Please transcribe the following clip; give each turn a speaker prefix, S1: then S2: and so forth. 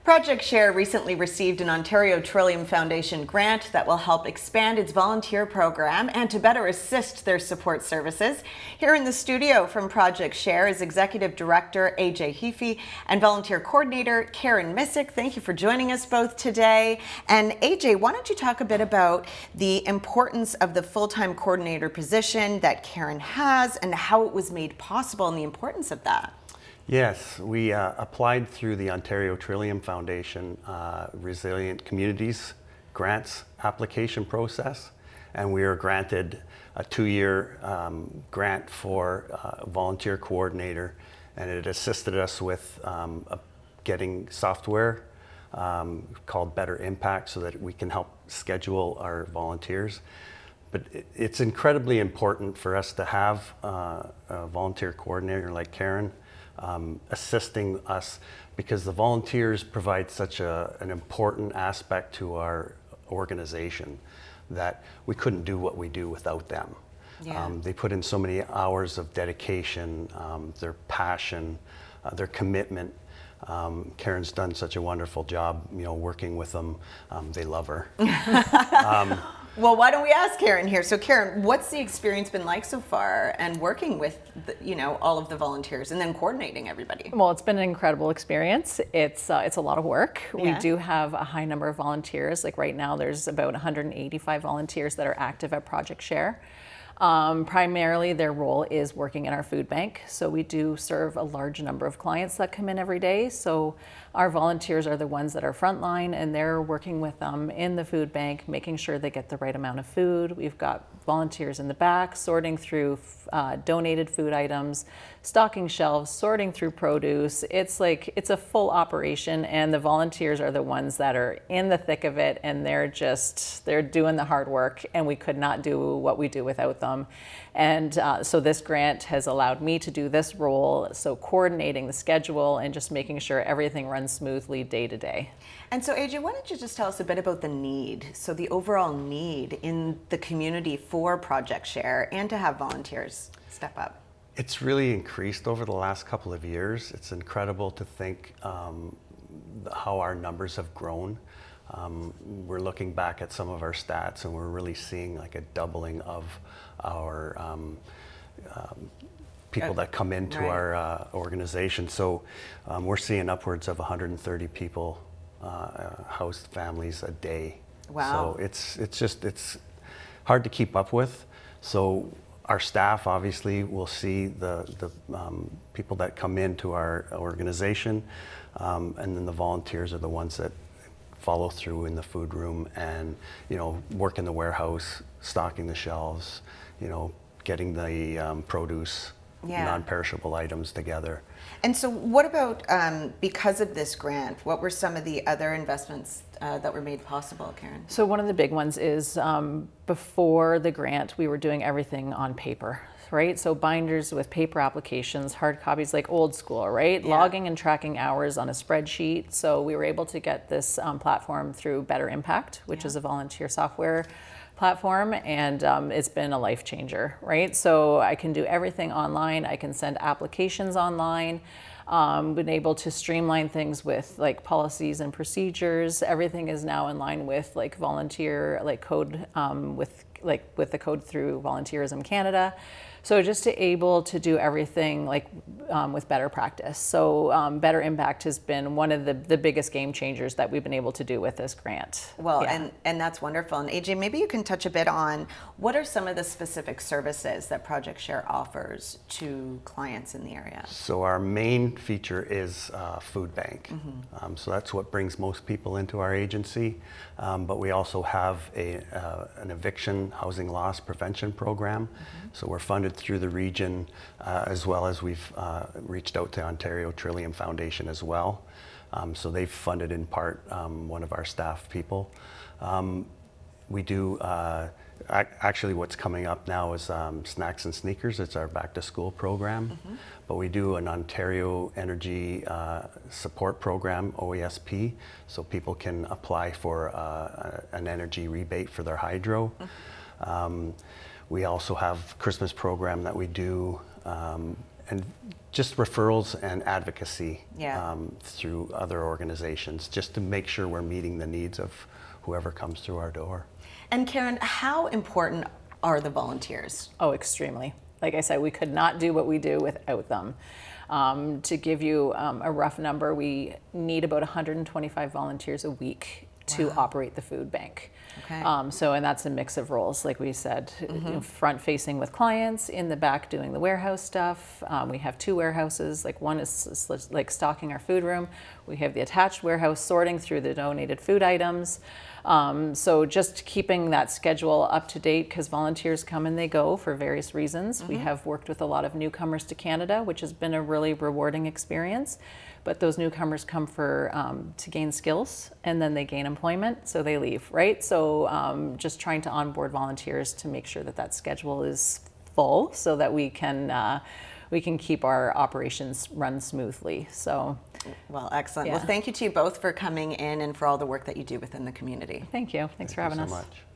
S1: Project Share recently received an Ontario Trillium Foundation grant that will help expand its volunteer program and to better assist their support services. Here in the studio from Project Share is Executive Director Heafey and Volunteer Coordinator Karen Misek. Thank you for joining us both today. And AJ, why don't you talk a bit about the importance of the full-time coordinator position that Karen has and how it was made possible and the importance of that?
S2: Yes, we applied through the Ontario Trillium Foundation Resilient Communities Grants application process, and we were granted a 2-year grant for a volunteer coordinator, and it assisted us with getting software called Better Impact so that we can help schedule our volunteers. But it's incredibly important for us to have a volunteer coordinator like Karen assisting us, because the volunteers provide such an important aspect to our organization that we couldn't do what we do without them.
S1: Yeah.
S2: They put in so many hours of dedication, their passion, their commitment. Karen's done such a wonderful job, working with them. They love her.
S1: Well, why don't we ask Karen here? So Karen, what's the experience been like so far and working with all of the volunteers and then coordinating everybody?
S3: Well, it's been an incredible experience. It's a lot of work.
S1: Yeah.
S3: We do have a high number of volunteers. Like right now there's about 185 volunteers that are active at Project Share. Primarily their role is working in our food bank. So we do serve a large number of clients that come in every day. So our volunteers are the ones that are frontline, and they're working with them in the food bank, making sure they get the right amount of food. We've got volunteers in the back sorting through donated food items, stocking shelves, sorting through produce. It's a full operation, and the volunteers are the ones that are in the thick of it, and they're doing the hard work, and we could not do what we do without them. And so this grant has allowed me to do this role, so coordinating the schedule and just making sure everything runs smoothly day to day.
S1: And so AJ, why don't you just tell us a bit about the need, so the overall need in the community for Project Share and to have volunteers step up?
S2: It's really increased over the last couple of years. It's incredible to think how our numbers have grown. We're looking back at some of our stats, and we're really seeing like a doubling of our people that come into
S1: right.
S2: our organization. So we're seeing upwards of 130 people, housed families a day.
S1: Wow.
S2: So it's hard to keep up with. So our staff obviously will see the people that come into our organization, and then the volunteers are the ones that follow through in the food room and work in the warehouse, stocking the shelves, getting the produce,
S1: yeah.
S2: non-perishable items together.
S1: And so what about, because of this grant, what were some of the other investments that were made possible, Karen?
S3: So one of the big ones is before the grant, we were doing everything on paper, right? So binders with paper applications, hard copies, like old school, right?
S1: Yeah.
S3: Logging and tracking hours on a spreadsheet. So we were able to get this platform through Better Impact, which
S1: yeah.
S3: is a volunteer software platform, and it's been a life changer, right? So I can do everything online. I can send applications online. Been able to streamline things with like policies and procedures. Everything is now in line with like volunteer code, with the code through Volunteerism Canada. So just to able to do everything with better practice. So Better Impact has been one of the biggest game changers that we've been able to do with this grant.
S1: Well,
S3: yeah.
S1: and that's wonderful. And AJ, maybe you can touch a bit on what are some of the specific services that Project Share offers to clients in the area?
S2: So our main feature is food bank.
S1: Mm-hmm.
S2: So that's what brings most people into our agency. But we also have an eviction housing loss prevention program.
S1: Mm-hmm.
S2: So we're funded through the region, as well as we've reached out to Ontario Trillium Foundation as well. So they've funded in part one of our staff people. We do, actually what's coming up now is Snacks and Sneakers. It's our back to school program.
S1: Mm-hmm.
S2: But we do an Ontario Energy Support Program, OESP, so people can apply for an energy rebate for their hydro. Mm-hmm. We also have Christmas program that we do, and just referrals and advocacy
S1: Yeah.
S2: through other organizations, just to make sure we're meeting the needs of whoever comes through our door.
S1: And Karen, how important are the volunteers?
S3: Oh, extremely. Like I said, we could not do what we do without them. To give you a rough number, we need about 125 volunteers a week to operate the food bank.
S1: Okay.
S3: And that's a mix of roles, like we said, front facing with clients, in the back doing the warehouse stuff. We have 2 warehouses, like one is like stocking our food room. We have the attached warehouse sorting through the donated food items. So just keeping that schedule up to date, because volunteers come and they go for various reasons. We have worked with a lot of newcomers to Canada, which has been a really rewarding experience. But those newcomers come for to gain skills, and then they gain employment, so they leave, right? So just trying to onboard volunteers to make sure that that schedule is full, so that we can keep our operations run smoothly. So.
S1: Well, excellent.
S3: Yeah.
S1: Well, thank you to you both for coming in and for all the work that you do within the community.
S3: Thank you. Thanks for having us.
S2: Thank you so much.